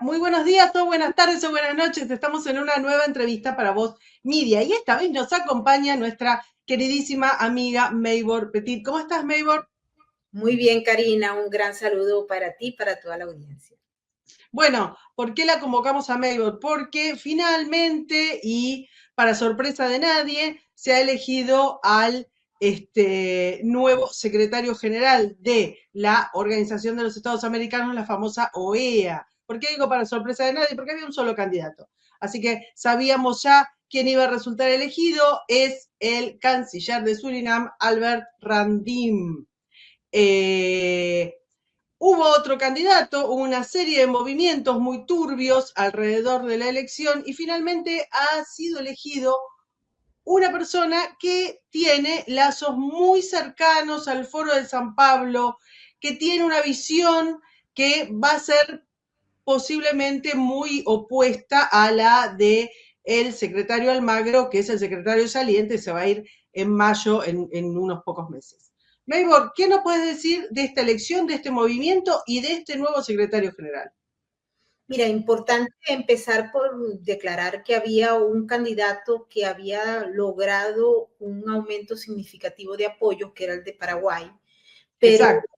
muy buenos días o buenas tardes o buenas noches. Estamos en una nueva entrevista para Voz Media y esta vez nos acompaña nuestra queridísima amiga Maybor Petit. ¿Cómo estás, Maybor? Muy bien, Karina, un gran saludo para ti y para toda la audiencia. Bueno, ¿por qué la convocamos a Maybor? Porque finalmente y para sorpresa de nadie se ha elegido al nuevo secretario general de la Organización de los Estados Americanos, la famosa OEA. ¿Por qué digo para sorpresa de nadie? Porque había un solo candidato. Así que sabíamos ya quién iba a resultar elegido, es el canciller de Surinam, Albert Randim. Hubo otro candidato, hubo una serie de movimientos muy turbios alrededor de la elección y finalmente ha sido elegido una persona que tiene lazos muy cercanos al Foro de San Pablo, que tiene una visión que va a ser posiblemente muy opuesta a la de el secretario Almagro, que es el secretario saliente, se va a ir en mayo, en unos pocos meses. Maybor, ¿qué nos puedes decir de esta elección, de este movimiento y de este nuevo secretario general? Mira, importante empezar por declarar que había un candidato que había logrado un aumento significativo de apoyo, que era el de Paraguay, pero Exacto.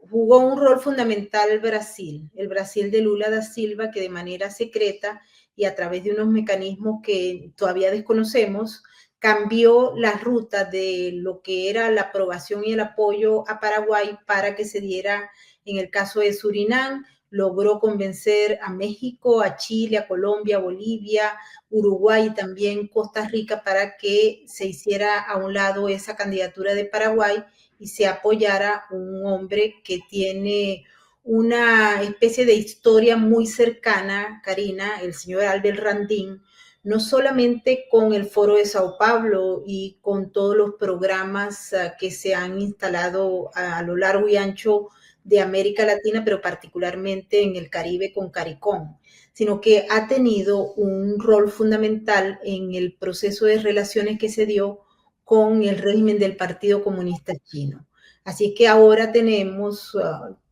jugó un rol fundamental el Brasil de Lula da Silva, que de manera secreta y a través de unos mecanismos que todavía desconocemos, cambió la ruta de lo que era la aprobación y el apoyo a Paraguay para que se diera en el caso de Surinam. Logró convencer a México, a Chile, a Colombia, a Bolivia, Uruguay y también Costa Rica para que se hiciera a un lado esa candidatura de Paraguay y se apoyara un hombre que tiene una especie de historia muy cercana, Karina, el señor Albert Randín, no solamente con el Foro de Sao Paulo y con todos los programas que se han instalado a lo largo y ancho de América Latina, pero particularmente en el Caribe con CARICOM, sino que ha tenido un rol fundamental en el proceso de relaciones que se dio con el régimen del Partido Comunista Chino. Así que ahora tenemos,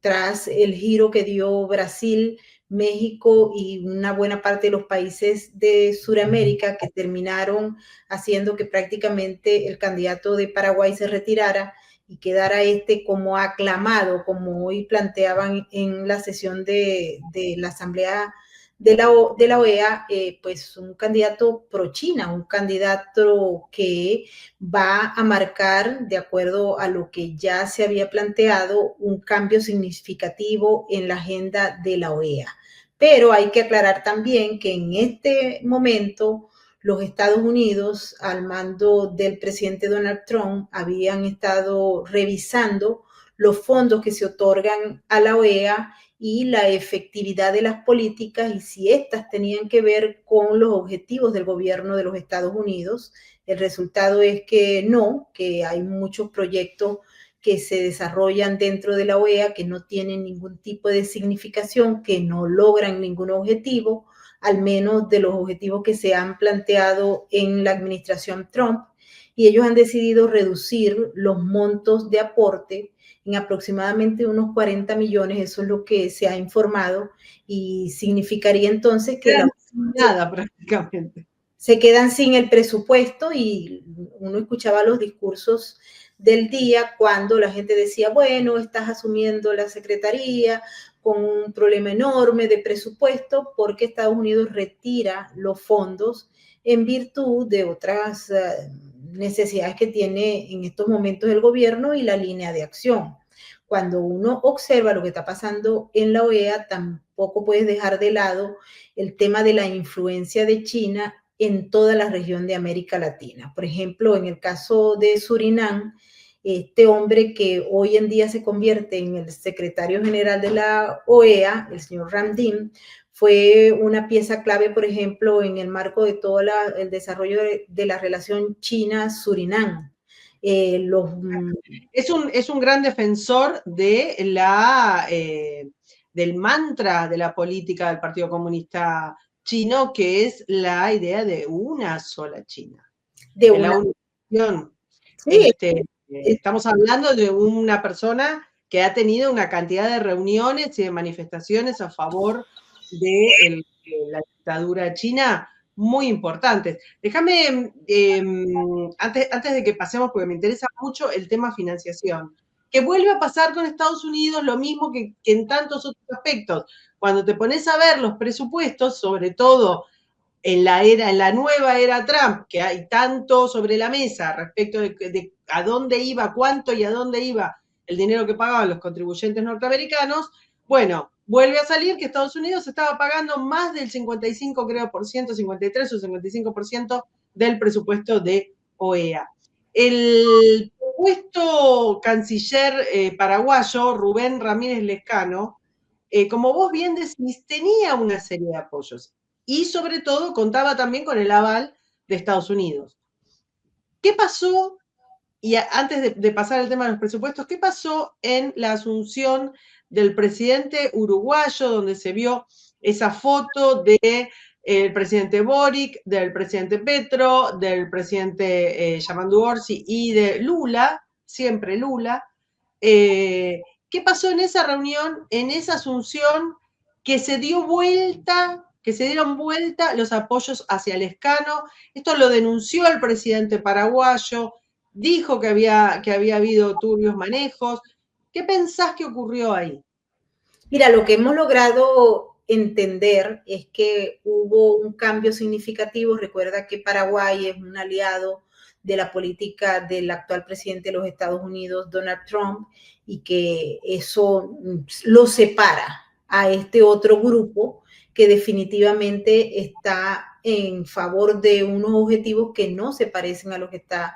tras el giro que dio Brasil, México y una buena parte de los países de Sudamérica que terminaron haciendo que prácticamente el candidato de Paraguay se retirara y quedara como aclamado, como hoy planteaban en la sesión de la Asamblea de la OEA, pues un candidato pro China, un candidato que va a marcar, de acuerdo a lo que ya se había planteado, un cambio significativo en la agenda de la OEA. Pero hay que aclarar también que en este momento los Estados Unidos, al mando del presidente Donald Trump, habían estado revisando los fondos que se otorgan a la OEA y la efectividad de las políticas y si éstas tenían que ver con los objetivos del gobierno de los Estados Unidos. El resultado es que no, que hay muchos proyectos que se desarrollan dentro de la OEA que no tienen ningún tipo de significación, que no logran ningún objetivo, al menos de los objetivos que se han planteado en la administración Trump, y ellos han decidido reducir los montos de aporte en aproximadamente unos 40 millones, eso es lo que se ha informado, y significaría entonces que nada prácticamente. Se quedan sin el presupuesto y uno escuchaba los discursos del día cuando la gente decía, bueno, estás asumiendo la secretaría con un problema enorme de presupuesto porque Estados Unidos retira los fondos en virtud de otras necesidades que tiene en estos momentos el gobierno y la línea de acción. Cuando uno observa lo que está pasando en la OEA, tampoco puedes dejar de lado el tema de la influencia de China en toda la región de América Latina. Por ejemplo, en el caso de Surinam, este hombre que hoy en día se convierte en el secretario general de la OEA, el señor Randim, fue una pieza clave, por ejemplo, en el marco de todo el desarrollo de la relación China-Surinam. Es un gran defensor de del mantra de la política del Partido Comunista Chino, que es la idea de una sola China, de la unificación. Sí, Estamos hablando de una persona que ha tenido una cantidad de reuniones y de manifestaciones a favor de la dictadura china muy importantes. Déjame, antes de que pasemos, porque me interesa mucho el tema financiación, que vuelve a pasar con Estados Unidos lo mismo que en tantos otros aspectos. Cuando te pones a ver los presupuestos, sobre todo en la nueva era Trump, que hay tanto sobre la mesa respecto de a dónde iba, cuánto y a dónde iba el dinero que pagaban los contribuyentes norteamericanos, bueno, vuelve a salir que Estados Unidos estaba pagando más del 55, creo, por ciento, 53 o 55% del presupuesto de OEA. El propuesto canciller paraguayo, Rubén Ramírez Lescano, como vos bien decís, tenía una serie de apoyos y sobre todo contaba también con el aval de Estados Unidos. ¿Qué pasó? Y antes de pasar al tema de los presupuestos, ¿qué pasó en la asunción del presidente uruguayo, donde se vio esa foto de el presidente Boric, del presidente Petro, del presidente Yamandu Orsi y de Lula, siempre Lula? ¿Qué pasó en esa reunión, en esa asunción, que se dio vuelta, que se dieron vuelta los apoyos hacia Lescano? Esto lo denunció el presidente paraguayo, dijo que había habido turbios manejos. ¿Qué pensás que ocurrió ahí? Mira, lo que hemos logrado entender es que hubo un cambio significativo. Recuerda que Paraguay es un aliado de la política del actual presidente de los Estados Unidos, Donald Trump, y que eso lo separa a este otro grupo que definitivamente está en favor de unos objetivos que no se parecen a lo que está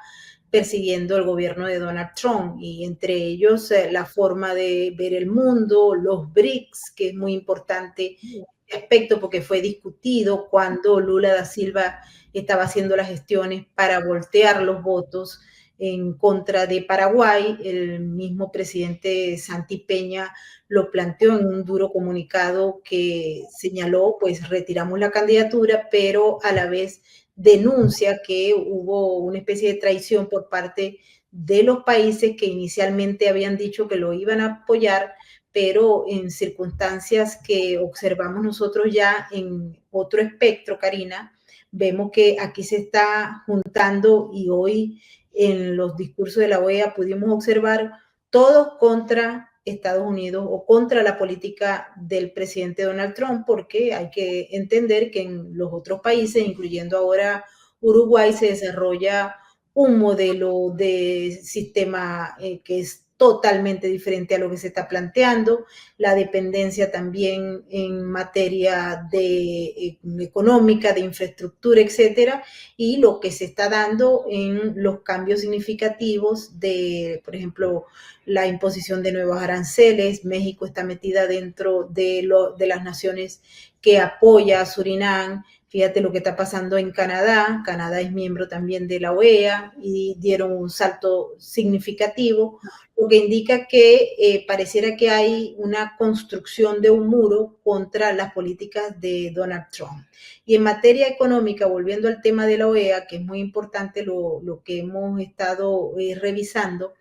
persiguiendo el gobierno de Donald Trump, y entre ellos la forma de ver el mundo, los BRICS, que es muy importante este aspecto porque fue discutido cuando Lula da Silva estaba haciendo las gestiones para voltear los votos en contra de Paraguay. El mismo presidente Santi Peña lo planteó en un duro comunicado que señaló, pues retiramos la candidatura, pero a la vez denuncia que hubo una especie de traición por parte de los países que inicialmente habían dicho que lo iban a apoyar, pero en circunstancias que observamos nosotros ya en otro espectro, Karina, vemos que aquí se está juntando, y hoy en los discursos de la OEA pudimos observar todos contra Estados Unidos o contra la política del presidente Donald Trump, porque hay que entender que en los otros países, incluyendo ahora Uruguay, se desarrolla un modelo de sistema que es totalmente diferente a lo que se está planteando, la dependencia también en materia de económica, de infraestructura, etcétera, y lo que se está dando en los cambios significativos de, por ejemplo, la imposición de nuevos aranceles. México está metida dentro de las naciones que apoya a Surinam. Fíjate lo que está pasando en Canadá. Canadá es miembro también de la OEA y dieron un salto significativo, lo que indica que pareciera que hay una construcción de un muro contra las políticas de Donald Trump. Y en materia económica, volviendo al tema de la OEA, que es muy importante lo que hemos estado revisando,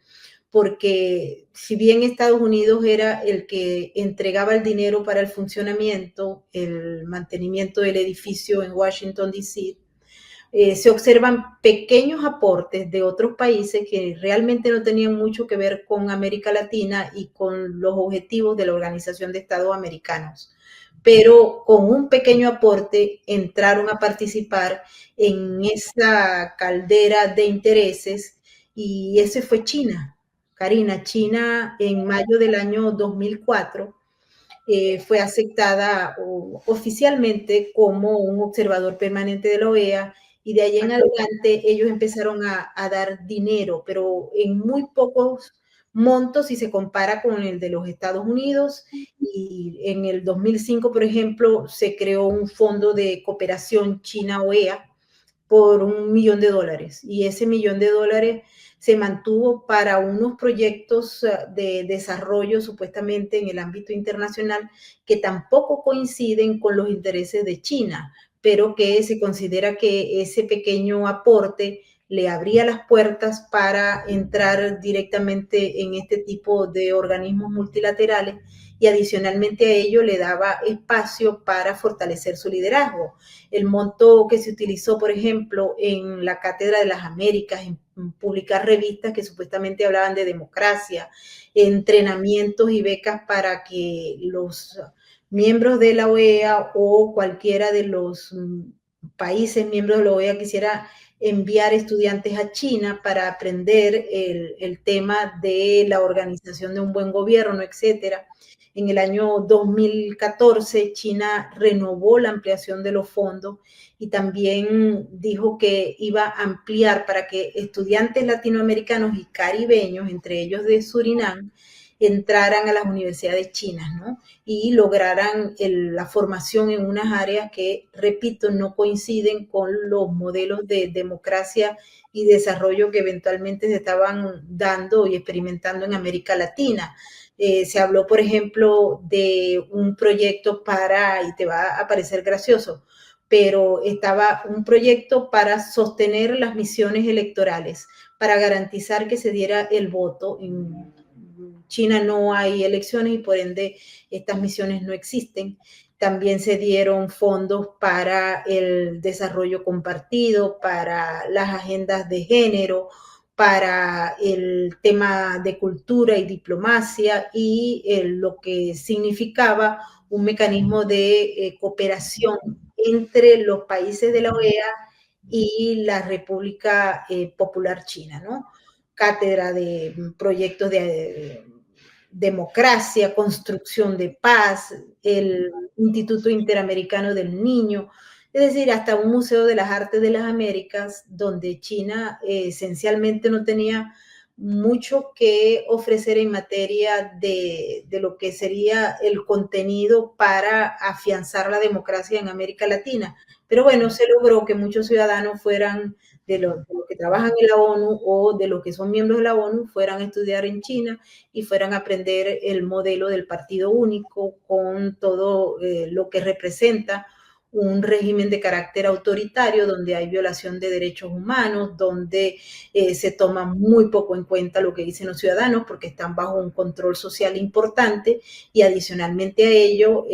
porque si bien Estados Unidos era el que entregaba el dinero para el funcionamiento, el mantenimiento del edificio en Washington, D.C., se observan pequeños aportes de otros países que realmente no tenían mucho que ver con América Latina y con los objetivos de la Organización de Estados Americanos. Pero con un pequeño aporte entraron a participar en esa caldera de intereses, y ese fue China. Karina, China en mayo del año 2004 fue aceptada oficialmente como un observador permanente de la OEA, y de ahí en adelante ellos empezaron a dar dinero, pero en muy pocos montos si se compara con el de los Estados Unidos. Y en el 2005, por ejemplo, se creó un fondo de cooperación China-OEA por $1 millón, y ese $1 millón se mantuvo para unos proyectos de desarrollo supuestamente en el ámbito internacional que tampoco coinciden con los intereses de China, pero que se considera que ese pequeño aporte le abría las puertas para entrar directamente en este tipo de organismos multilaterales y adicionalmente a ello le daba espacio para fortalecer su liderazgo. El monto que se utilizó, por ejemplo, en la Cátedra de las Américas, en publicar revistas que supuestamente hablaban de democracia, entrenamientos y becas para que los miembros de la OEA o cualquiera de los países miembros de la OEA quisiera enviar estudiantes a China para aprender el tema de la organización de un buen gobierno, etcétera. En el año 2014, China renovó la ampliación de los fondos y también dijo que iba a ampliar para que estudiantes latinoamericanos y caribeños, entre ellos de Surinam, entraran a las universidades chinas, ¿no? Y lograran la formación en unas áreas que, repito, no coinciden con los modelos de democracia y desarrollo que eventualmente se estaban dando y experimentando en América Latina. Se habló, por ejemplo, de un proyecto para, y te va a parecer gracioso, pero estaba un proyecto para sostener las misiones electorales, para garantizar que se diera el voto. En China no hay elecciones y por ende estas misiones no existen. También se dieron fondos para el desarrollo compartido, para las agendas de género, para el tema de cultura y diplomacia y lo que significaba un mecanismo de cooperación entre los países de la OEA y la República Popular China, ¿no? Cátedra de proyectos de democracia, construcción de paz, el Instituto Interamericano del Niño, es decir, hasta un Museo de las Artes de las Américas, donde China esencialmente no tenía mucho que ofrecer en materia de lo que sería el contenido para afianzar la democracia en América Latina. Pero bueno, se logró que muchos ciudadanos fueran de los que trabajan en la ONU o de los que son miembros de la ONU fueran a estudiar en China y fueran a aprender el modelo del partido único con todo lo que representa un régimen de carácter autoritario donde hay violación de derechos humanos, donde se toma muy poco en cuenta lo que dicen los ciudadanos porque están bajo un control social importante y adicionalmente a ello,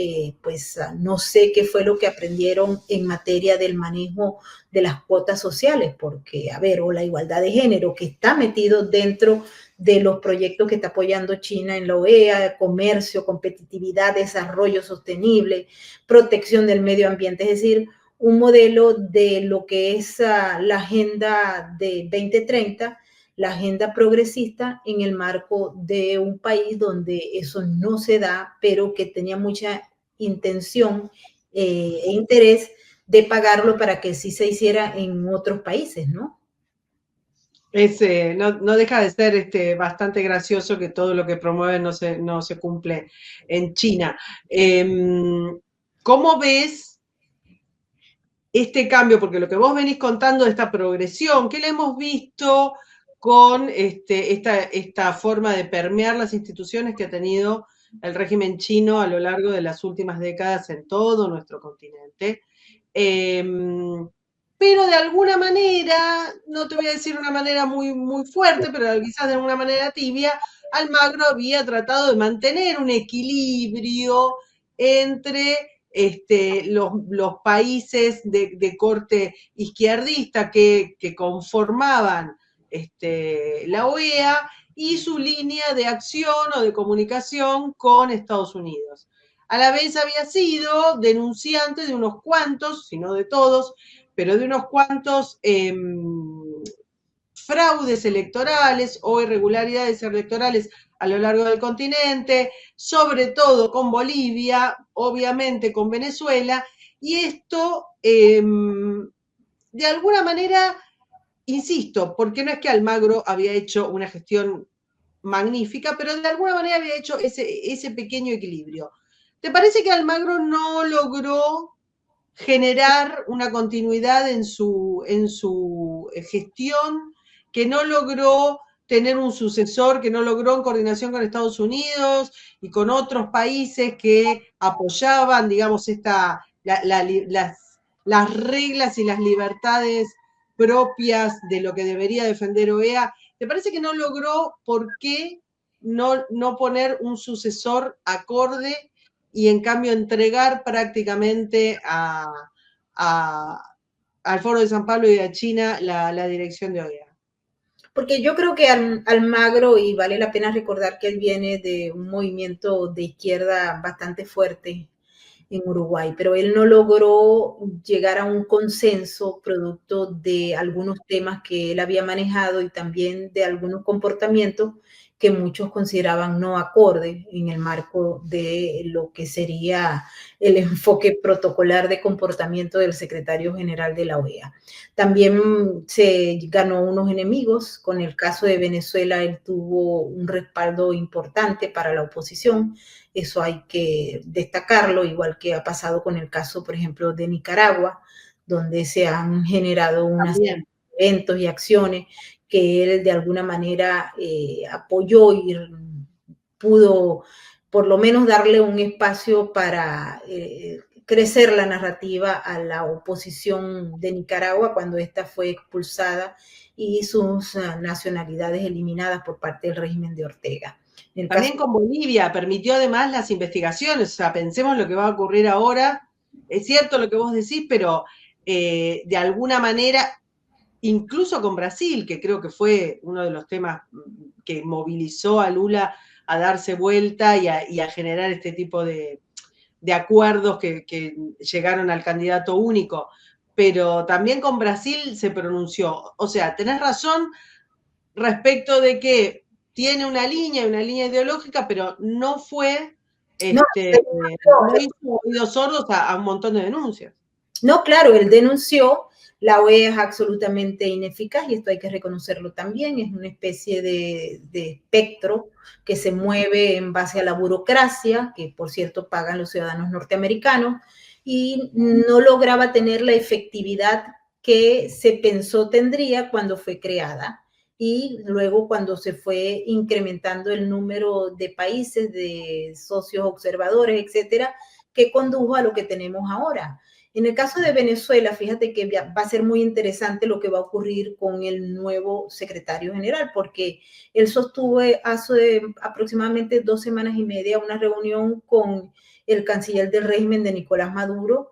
pues no sé qué fue lo que aprendieron en materia del manejo de las cuotas sociales, porque, a ver, o la igualdad de género que está metido dentro de los proyectos que está apoyando China en la OEA, comercio, competitividad, desarrollo sostenible, protección del medio ambiente, es decir, un modelo de lo que es la agenda de 2030, la agenda progresista en el marco de un país donde eso no se da, pero que tenía mucha intención e interés de pagarlo para que sí se hiciera en otros países, ¿no? No deja de ser bastante gracioso que todo lo que promueven no se cumple en China. ¿Cómo ves este cambio? Porque lo que vos venís contando de esta progresión, que la hemos visto con esta forma de permear las instituciones que ha tenido el régimen chino a lo largo de las últimas décadas en todo nuestro continente. Pero de alguna manera, no te voy a decir una manera muy fuerte, pero quizás de alguna manera tibia, Almagro había tratado de mantener un equilibrio entre los países de corte izquierdista que conformaban la OEA y su línea de acción o de comunicación con Estados Unidos. A la vez había sido denunciante de unos cuantos, si no de todos, pero de unos cuantos fraudes electorales o irregularidades electorales a lo largo del continente, sobre todo con Bolivia, obviamente con Venezuela, y esto de alguna manera, insisto, porque no es que Almagro había hecho una gestión magnífica, pero de alguna manera había hecho ese pequeño equilibrio. ¿Te parece que Almagro no logró generar una continuidad en su gestión, que no logró tener un sucesor, que no logró en coordinación con Estados Unidos y con otros países que apoyaban, digamos, las reglas y las libertades propias de lo que debería defender OEA. ¿Te parece que no logró por qué no poner un sucesor acorde y en cambio entregar prácticamente al Foro de San Pablo y a China la dirección de OEA? Porque yo creo que Almagro, y vale la pena recordar que él viene de un movimiento de izquierda bastante fuerte en Uruguay, pero él no logró llegar a un consenso producto de algunos temas que él había manejado y también de algunos comportamientos que muchos consideraban no acorde en el marco de lo que sería el enfoque protocolar de comportamiento del secretario general de la OEA. También se ganó unos enemigos. Con el caso de Venezuela, él tuvo un respaldo importante para la oposición. Eso hay que destacarlo, igual que ha pasado con el caso, por ejemplo, de Nicaragua, donde se han generado unos eventos y acciones que él de alguna manera apoyó y pudo por lo menos darle un espacio para crecer la narrativa a la oposición de Nicaragua cuando ésta fue expulsada y sus nacionalidades eliminadas por parte del régimen de Ortega. También con Bolivia permitió además las investigaciones, o sea, pensemos lo que va a ocurrir ahora. Es cierto lo que vos decís, pero de alguna manera, incluso con Brasil, que creo que fue uno de los temas que movilizó a Lula a darse vuelta y a generar este tipo de acuerdos que llegaron al candidato único, pero también con Brasil se pronunció. O sea, tenés razón respecto de que tiene una línea ideológica, pero no fue, no hizo oídos sordos a un montón de denuncias. No, claro, él denunció, la OEA es absolutamente ineficaz y esto hay que reconocerlo también, es una especie de espectro que se mueve en base a la burocracia, que por cierto pagan los ciudadanos norteamericanos, y no lograba tener la efectividad que se pensó tendría cuando fue creada. Y luego cuando se fue incrementando el número de países, de socios observadores, etcétera, que condujo a lo que tenemos ahora. En el caso de Venezuela, fíjate que va a ser muy interesante lo que va a ocurrir con el nuevo secretario general, porque él sostuvo hace aproximadamente 2 semanas y media una reunión con el canciller del régimen de Nicolás Maduro.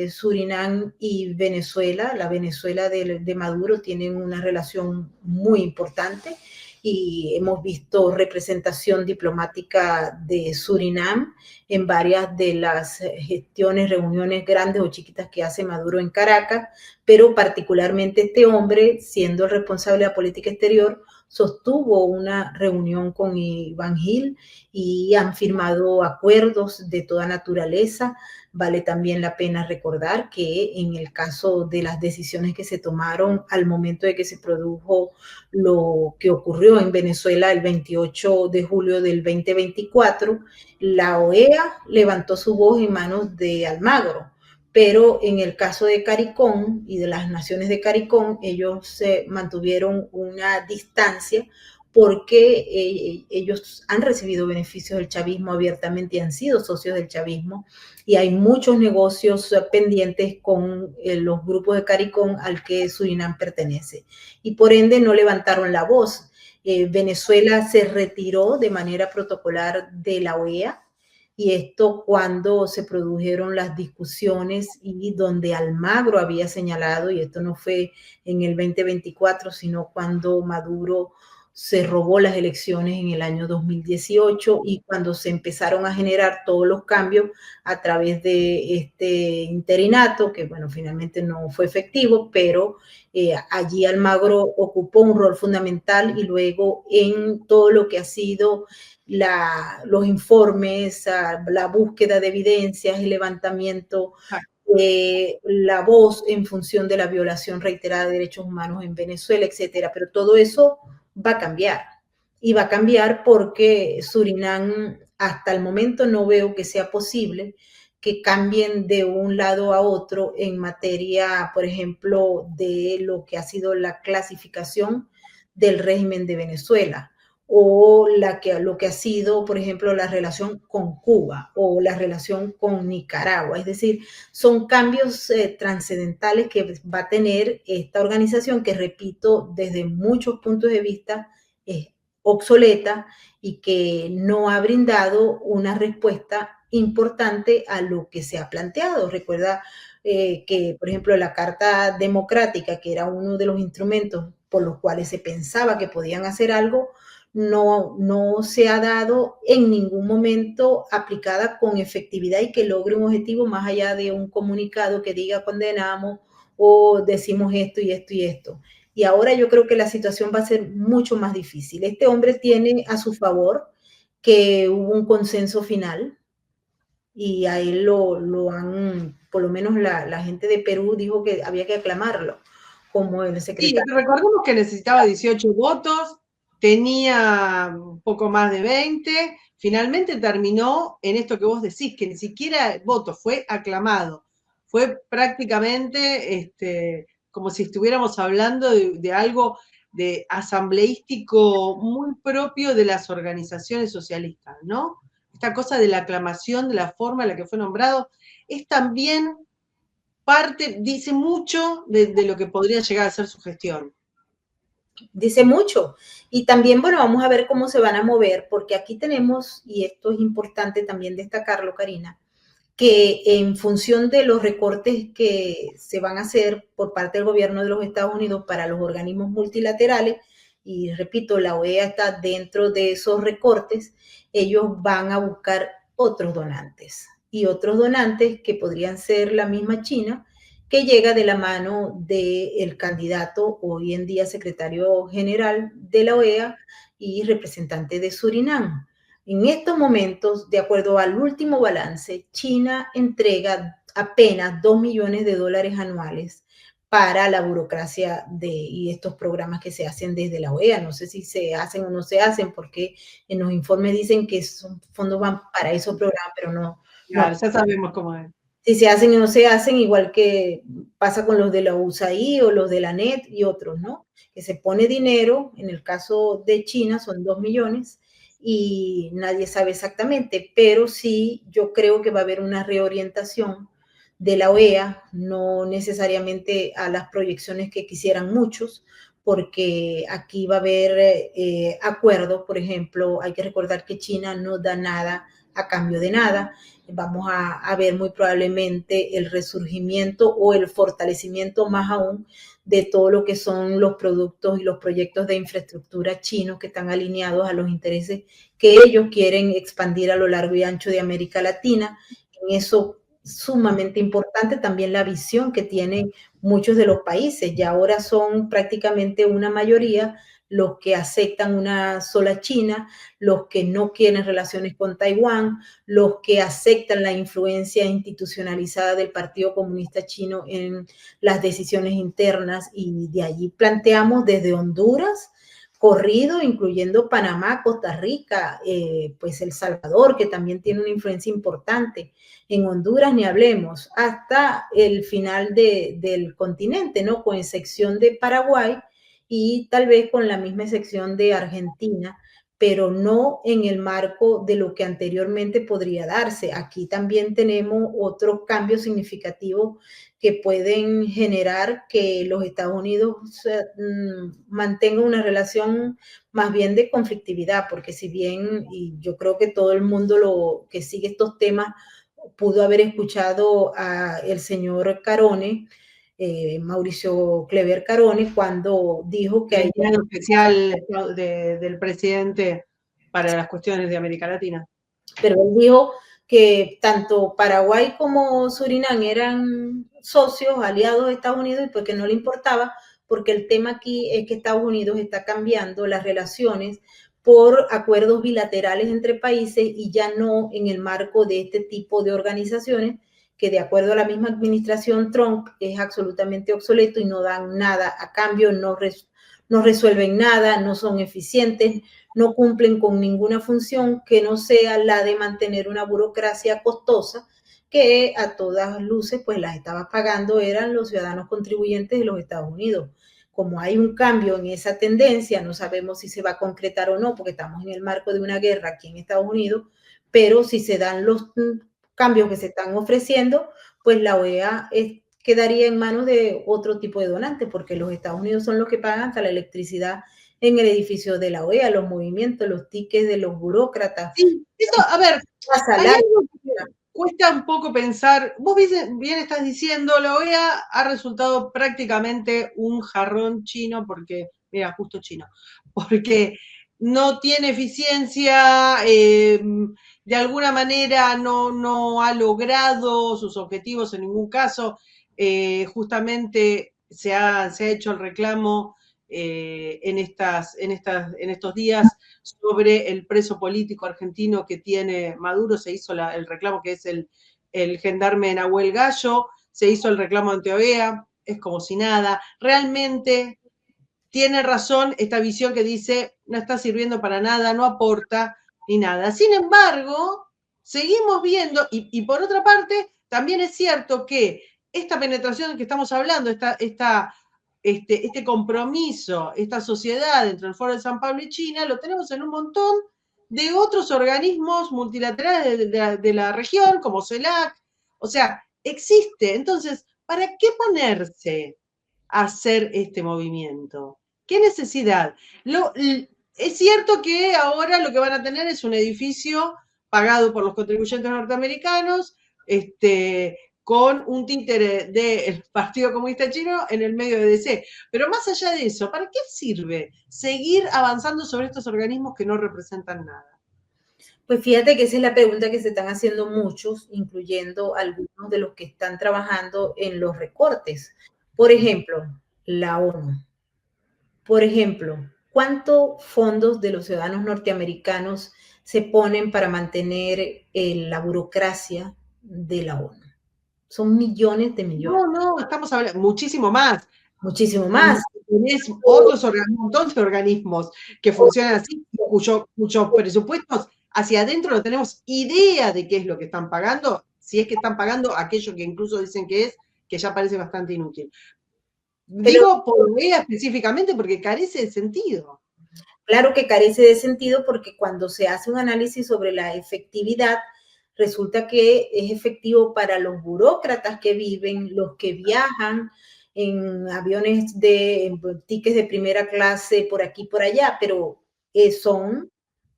Surinam y Venezuela, la Venezuela de Maduro tienen una relación muy importante y hemos visto representación diplomática de Surinam en varias de las gestiones, reuniones grandes o chiquitas que hace Maduro en Caracas, pero particularmente este hombre, siendo el responsable de la política exterior, sostuvo una reunión con Iván Gil y han firmado acuerdos de toda naturaleza. Vale también la pena recordar que en el caso de las decisiones que se tomaron al momento de que se produjo lo que ocurrió en Venezuela el 28 de julio del 2024, la OEA levantó su voz en manos de Almagro, pero en el caso de CARICOM y de las naciones de CARICOM, ellos se mantuvieron una distancia porque ellos han recibido beneficios del chavismo abiertamente y han sido socios del chavismo y hay muchos negocios pendientes con los grupos de CARICOM al que Surinam pertenece y por ende no levantaron la voz. Venezuela se retiró de manera protocolar de la OEA y esto cuando se produjeron las discusiones y donde Almagro había señalado, y esto no fue en el 2024, sino cuando Maduro se robó las elecciones en el año 2018 y cuando se empezaron a generar todos los cambios a través de este interinato, que bueno, finalmente no fue efectivo, pero allí Almagro ocupó un rol fundamental y luego en todo lo que ha sido los informes, la búsqueda de evidencias, el levantamiento, la voz en función de la violación reiterada de derechos humanos en Venezuela, etcétera. Pero todo eso va a cambiar. Y va a cambiar porque Surinam, hasta el momento no veo que sea posible que cambien de un lado a otro en materia, por ejemplo, de lo que ha sido la clasificación del régimen de Venezuela o lo que ha sido, por ejemplo, la relación con Cuba o la relación con Nicaragua. Es decir, son cambios trascendentales que va a tener esta organización que, repito, desde muchos puntos de vista es obsoleta y que no ha brindado una respuesta importante a lo que se ha planteado. Recuerda que, por ejemplo, la Carta Democrática, que era uno de los instrumentos por los cuales se pensaba que podían hacer algo, no se ha dado en ningún momento aplicada con efectividad y que logre un objetivo más allá de un comunicado que diga condenamos o decimos esto y esto y esto. Y ahora yo creo que la situación va a ser mucho más difícil. Este hombre tiene a su favor que hubo un consenso final y a él lo han, por lo menos la gente de Perú dijo que había que aclamarlo como el secretario. Sí, recordemos que necesitaba 18 votos, tenía un poco más de 20, finalmente terminó en esto que vos decís, que ni siquiera voto, fue aclamado. Fue prácticamente como si estuviéramos hablando de algo de asambleístico muy propio de las organizaciones socialistas, ¿no? Esta cosa de la aclamación, de la forma en la que fue nombrado, es también parte, dice mucho de lo que podría llegar a ser su gestión. Dice mucho. Y también, bueno, vamos a ver cómo se van a mover, porque aquí tenemos, y esto es importante también destacarlo, Karina, que en función de los recortes que se van a hacer por parte del gobierno de los Estados Unidos para los organismos multilaterales, y repito, la OEA está dentro de esos recortes, ellos van a buscar otros donantes y otros donantes que podrían ser la misma China, que llega de la mano del candidato, hoy en día secretario general de la OEA y representante de Surinam. En estos momentos, de acuerdo al último balance, China entrega apenas $2 millones anuales para la burocracia y estos programas que se hacen desde la OEA. No sé si se hacen o no se hacen, porque en los informes dicen que esos fondos van para esos programas, pero no. Claro, ya sabemos cómo es. Si se hacen o no se hacen, igual que pasa con los de la USAID o los de la NET y otros, ¿no? Que se pone dinero, en el caso de China son 2 millones y nadie sabe exactamente, pero sí yo creo que va a haber una reorientación de la OEA, no necesariamente a las proyecciones que quisieran muchos, porque aquí va a haber acuerdos, por ejemplo, hay que recordar que China no da nada a cambio de nada. Vamos a ver muy probablemente el resurgimiento o el fortalecimiento más aún de todo lo que son los productos y los proyectos de infraestructura chinos que están alineados a los intereses que ellos quieren expandir a lo largo y ancho de América Latina. En eso sumamente importante también la visión que tienen muchos de los países. Ya ahora son prácticamente una mayoría los que aceptan una sola China, los que no quieren relaciones con Taiwán, los que aceptan la influencia institucionalizada del Partido Comunista Chino en las decisiones internas, y de allí planteamos desde Honduras, corrido, incluyendo Panamá, Costa Rica, pues El Salvador, que también tiene una influencia importante. En Honduras ni hablemos, hasta el final del continente, ¿no? Con excepción de Paraguay y tal vez con la misma excepción de Argentina, pero no en el marco de lo que anteriormente podría darse. Aquí también tenemos otros cambios significativos que pueden generar que los Estados Unidos mantengan una relación más bien de conflictividad, porque si bien, y yo creo que todo el mundo que sigue estos temas pudo haber escuchado al señor Carone, Mauricio Clever Carone, cuando dijo que... El plano especial del presidente para las cuestiones de América Latina. Pero él dijo que tanto Paraguay como Surinam eran socios, aliados de Estados Unidos, y pues que no le importaba, porque el tema aquí es que Estados Unidos está cambiando las relaciones por acuerdos bilaterales entre países y ya no en el marco de este tipo de organizaciones que, de acuerdo a la misma administración Trump, es absolutamente obsoleto y no dan nada a cambio, no resuelven nada, no son eficientes, no cumplen con ninguna función que no sea la de mantener una burocracia costosa que a todas luces pues las estaba pagando eran los ciudadanos contribuyentes de los Estados Unidos. como hay un cambio en esa tendencia, no sabemos si se va a concretar o no, porque estamos en el marco de una guerra aquí en Estados Unidos, pero si se dan los cambios que se están ofreciendo, pues la OEA quedaría en manos de otro tipo de donante, porque los Estados Unidos son los que pagan hasta la electricidad en el edificio de la OEA, los movimientos, los tickets de los burócratas. Sí, eso, a ver, hay algo que cuesta un poco pensar. Vos bien estás diciendo, la OEA ha resultado prácticamente un jarrón chino, porque, mira, justo chino, porque no tiene eficiencia, de alguna manera no ha logrado sus objetivos en ningún caso. Justamente se ha hecho el reclamo en estos días sobre el preso político argentino que tiene Maduro. Se hizo el reclamo, que es el gendarme Nahuel Gallo, se hizo el reclamo ante OEA, es como si nada. Realmente tiene razón esta visión que dice no está sirviendo para nada, no aporta ni nada. Sin embargo, seguimos viendo, y por otra parte, también es cierto que esta penetración que estamos hablando, este compromiso, esta sociedad entre el Foro de San Pablo y China, lo tenemos en un montón de otros organismos multilaterales de la región, como CELAC. O sea, existe. Entonces, ¿para qué ponerse a hacer este movimiento? ¿Qué necesidad? Es cierto que ahora lo que van a tener es un edificio pagado por los contribuyentes norteamericanos, con un títere del Partido Comunista Chino en el medio de DC. Pero más allá de eso, ¿para qué sirve seguir avanzando sobre estos organismos que no representan nada? Pues fíjate que esa es la pregunta que se están haciendo muchos, incluyendo algunos de los que están trabajando en los recortes. Por ejemplo, la ONU. Por ejemplo, ¿cuántos fondos de los ciudadanos norteamericanos se ponen para mantener la burocracia de la ONU? Son millones de millones. No, estamos hablando muchísimo más. Muchísimo más. Tenés otros un montón de organismos que funcionan así, cuyos presupuestos hacia adentro no tenemos idea de qué es lo que están pagando, si es que están pagando aquello que incluso dicen que es, que ya parece bastante inútil. Digo por OEA específicamente porque carece de sentido. Claro que carece de sentido porque cuando se hace un análisis sobre la efectividad, resulta que es efectivo para los burócratas que viven, los que viajan en aviones en tickets de primera clase por aquí por allá, pero son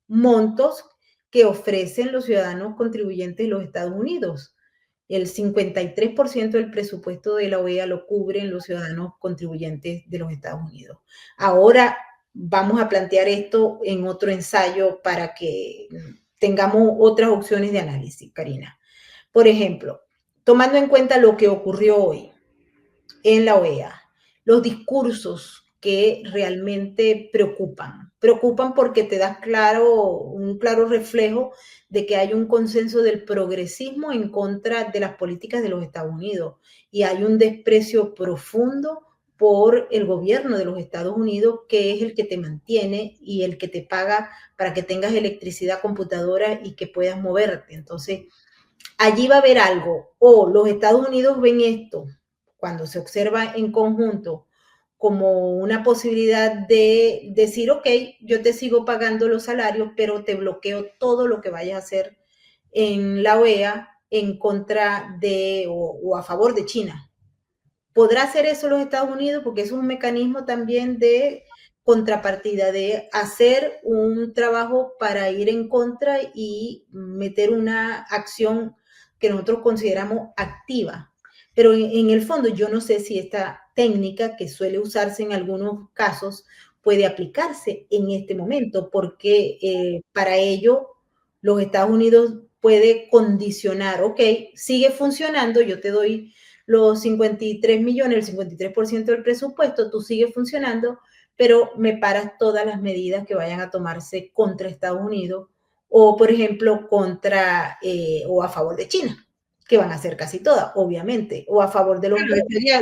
montos que ofrecen los ciudadanos contribuyentes de los Estados Unidos. El 53% del presupuesto de la OEA lo cubren los ciudadanos contribuyentes de los Estados Unidos. Ahora vamos a plantear esto en otro ensayo para que tengamos otras opciones de análisis, Karina. Por ejemplo, tomando en cuenta lo que ocurrió hoy en la OEA, los discursos que realmente preocupan porque te das un claro reflejo de que hay un consenso del progresismo en contra de las políticas de los Estados Unidos y hay un desprecio profundo por el gobierno de los Estados Unidos, que es el que te mantiene y el que te paga para que tengas electricidad, computadora y que puedas moverte. Entonces, allí va a haber algo. O los Estados Unidos ven esto, cuando se observa en conjunto, como una posibilidad de decir, ok, yo te sigo pagando los salarios, pero te bloqueo todo lo que vayas a hacer en la OEA en contra de o a favor de China. ¿Podrá hacer eso los Estados Unidos? Porque es un mecanismo también de contrapartida, de hacer un trabajo para ir en contra y meter una acción que nosotros consideramos activa. Pero en el fondo yo no sé si esta técnica que suele usarse en algunos casos puede aplicarse en este momento, porque para ello los Estados Unidos puede condicionar, ok, sigue funcionando, yo te doy los 53 millones, el 53% del presupuesto, tú sigues funcionando, pero me paras todas las medidas que vayan a tomarse contra Estados Unidos o, por ejemplo, contra o a favor de China, que van a ser casi todas, obviamente, o a favor de los...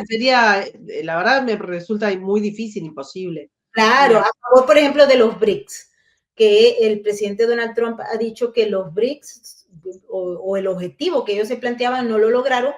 Sería, la verdad me resulta muy difícil, imposible. Claro, a favor, por ejemplo, de los BRICS, que el presidente Donald Trump ha dicho que los BRICS o el objetivo que ellos se planteaban no lo lograron,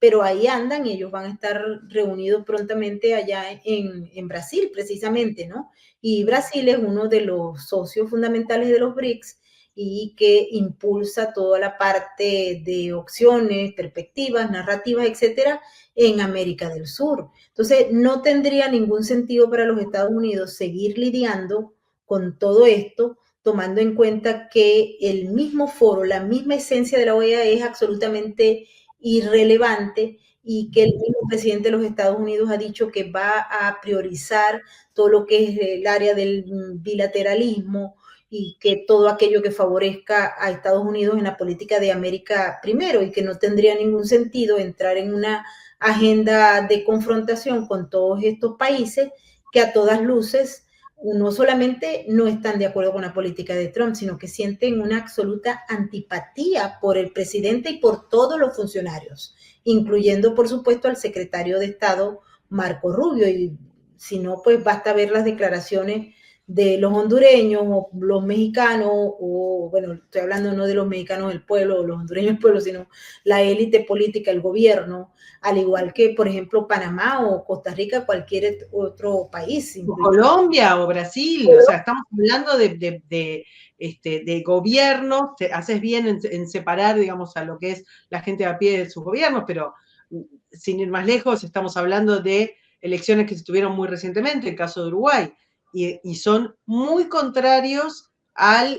pero ahí andan y ellos van a estar reunidos prontamente allá en Brasil, precisamente, ¿no? Y Brasil es uno de los socios fundamentales de los BRICS y que impulsa toda la parte de opciones, perspectivas, narrativas, etcétera, en América del Sur. Entonces, no tendría ningún sentido para los Estados Unidos seguir lidiando con todo esto, tomando en cuenta que el mismo foro, la misma esencia de la OEA es absolutamente irrelevante y que el mismo presidente de los Estados Unidos ha dicho que va a priorizar todo lo que es el área del bilateralismo y que todo aquello que favorezca a Estados Unidos en la política de América primero, y que no tendría ningún sentido entrar en una agenda de confrontación con todos estos países que a todas luces no solamente no están de acuerdo con la política de Trump, sino que sienten una absoluta antipatía por el presidente y por todos los funcionarios, incluyendo, por supuesto, al secretario de Estado, Marco Rubio. Y si no, pues basta ver las declaraciones de los hondureños o los mexicanos, o bueno, estoy hablando no de los mexicanos del pueblo o los hondureños del pueblo, sino la élite política, el gobierno, al igual que, por ejemplo, Panamá o Costa Rica, cualquier otro país. O Colombia o Brasil, o sea, estamos hablando de gobiernos, haces bien en separar, digamos, a lo que es la gente a pie de sus gobiernos, pero sin ir más lejos, estamos hablando de elecciones que se tuvieron muy recientemente, el caso de Uruguay, y son muy contrarios a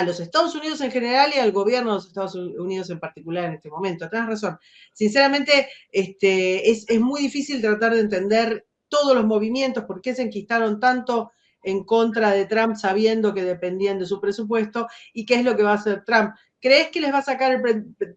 los Estados Unidos en general y al gobierno de los Estados Unidos en particular en este momento. Tienes razón. Sinceramente, es muy difícil tratar de entender todos los movimientos, por qué se enquistaron tanto en contra de Trump sabiendo que dependían de su presupuesto y qué es lo que va a hacer Trump. ¿Crees que les va a sacar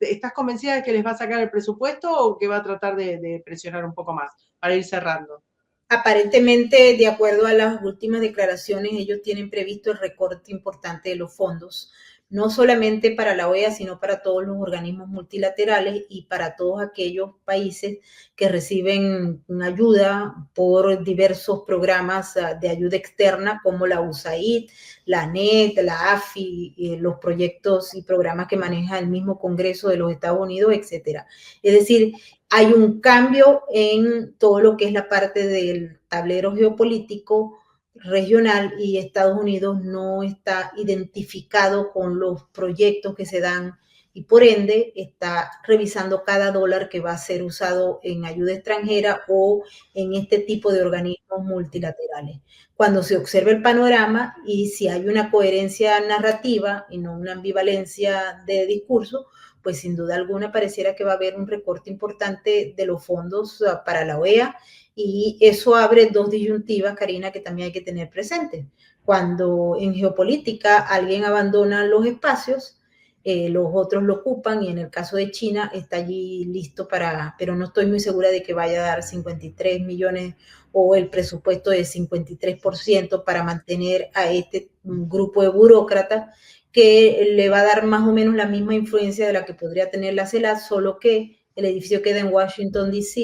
estás convencida de que les va a sacar el presupuesto o que va a tratar de presionar un poco más para ir cerrando? Aparentemente, de acuerdo a las últimas declaraciones, ellos tienen previsto el recorte importante de los fondos, no solamente para la OEA, sino para todos los organismos multilaterales y para todos aquellos países que reciben ayuda por diversos programas de ayuda externa, como la USAID, la ANET, la AFI, los proyectos y programas que maneja el mismo Congreso de los Estados Unidos, etcétera. Es decir, hay un cambio en todo lo que es la parte del tablero geopolítico regional, y Estados Unidos no está identificado con los proyectos que se dan y por ende está revisando cada dólar que va a ser usado en ayuda extranjera o en este tipo de organismos multilaterales. Cuando se observa el panorama y si hay una coherencia narrativa y no una ambivalencia de discurso, pues sin duda alguna pareciera que va a haber un recorte importante de los fondos para la OEA, y eso abre dos disyuntivas, Karina, que también hay que tener presente. Cuando en geopolítica alguien abandona los espacios, los otros lo ocupan, y en el caso de China está allí listo para, pero no estoy muy segura de que vaya a dar 53 millones o el presupuesto de 53% para mantener a este grupo de burócratas que le va a dar más o menos la misma influencia de la que podría tener la CELAC, solo que el edificio queda en Washington, D.C.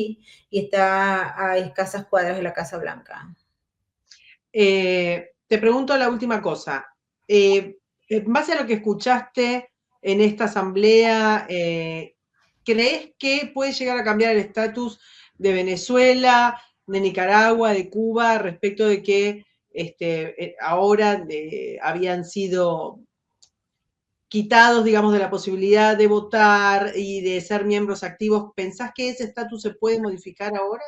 y está a escasas cuadras de la Casa Blanca. Te pregunto la última cosa. En base a lo que escuchaste en esta asamblea, ¿crees que puede llegar a cambiar el estatus de Venezuela, de Nicaragua, de Cuba, respecto de que ahora habían sido quitados, digamos, de la posibilidad de votar y de ser miembros activos? ¿Pensás que ese estatus se puede modificar ahora?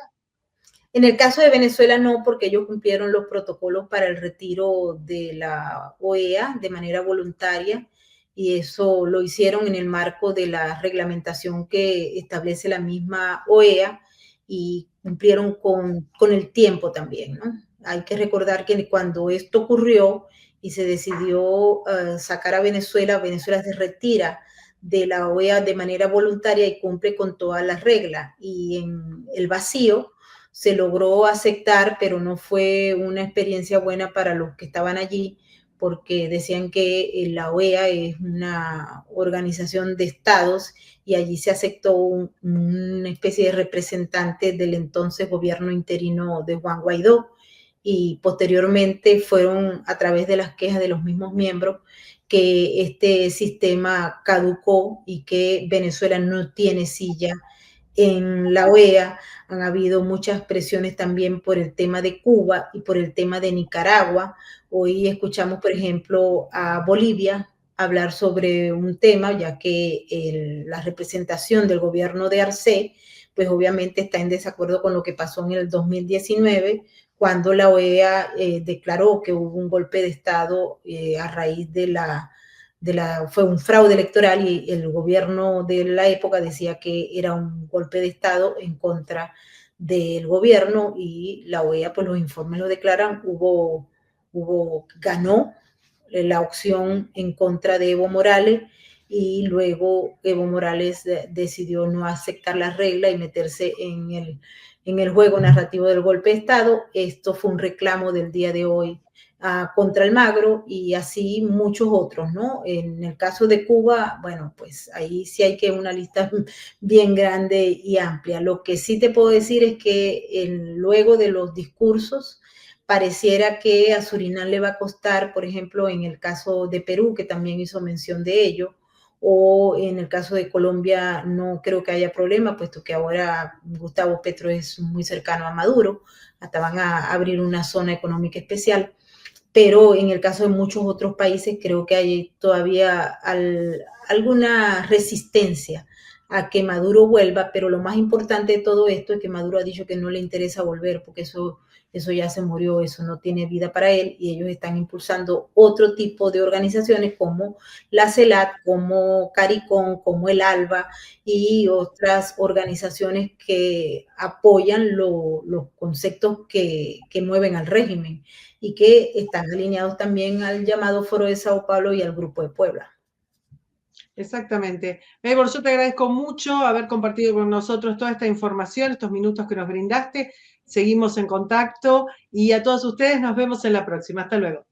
En el caso de Venezuela no, porque ellos cumplieron los protocolos para el retiro de la OEA de manera voluntaria, y eso lo hicieron en el marco de la reglamentación que establece la misma OEA, y cumplieron con el tiempo también, ¿no? Hay que recordar que cuando esto ocurrió y se decidió sacar a Venezuela, Venezuela se retira de la OEA de manera voluntaria y cumple con todas las reglas, y en el vacío se logró aceptar, pero no fue una experiencia buena para los que estaban allí, porque decían que la OEA es una organización de estados y allí se aceptó una especie de representante del entonces gobierno interino de Juan Guaidó, y posteriormente fueron a través de las quejas de los mismos miembros que este sistema caducó y que Venezuela no tiene silla en la OEA han habido muchas presiones también por el tema de Cuba y por el tema de Nicaragua. Hoy escuchamos, por ejemplo, a Bolivia hablar sobre un tema, ya que la representación del gobierno de Arce, pues obviamente está en desacuerdo con lo que pasó en el 2019, cuando la OEA declaró que hubo un golpe de Estado a raíz fue un fraude electoral y el gobierno de la época decía que era un golpe de Estado en contra del gobierno y la OEA, pues los informes lo declaran, ganó la opción en contra de Evo Morales y luego Evo Morales decidió no aceptar la regla y meterse en el juego narrativo del golpe de Estado. Esto fue un reclamo del día de hoy contra el Magro y así muchos otros, ¿no? En el caso de Cuba, bueno, pues ahí sí hay que una lista bien grande y amplia. Lo que sí te puedo decir es que luego de los discursos, pareciera que a Surinam le va a costar, por ejemplo, en el caso de Perú, que también hizo mención de ello, o en el caso de Colombia no creo que haya problema, puesto que ahora Gustavo Petro es muy cercano a Maduro, hasta van a abrir una zona económica especial, pero en el caso de muchos otros países creo que hay todavía alguna resistencia a que Maduro vuelva, pero lo más importante de todo esto es que Maduro ha dicho que no le interesa volver, porque eso ya se murió, eso no tiene vida para él, y ellos están impulsando otro tipo de organizaciones como la CELAC, como CARICOM, como el ALBA y otras organizaciones que apoyan los conceptos que mueven al régimen y que están alineados también al llamado Foro de Sao Paulo y al Grupo de Puebla. Exactamente. Maybor, yo te agradezco mucho haber compartido con nosotros toda esta información, estos minutos que nos brindaste. Seguimos en contacto y a todos ustedes nos vemos en la próxima. Hasta luego.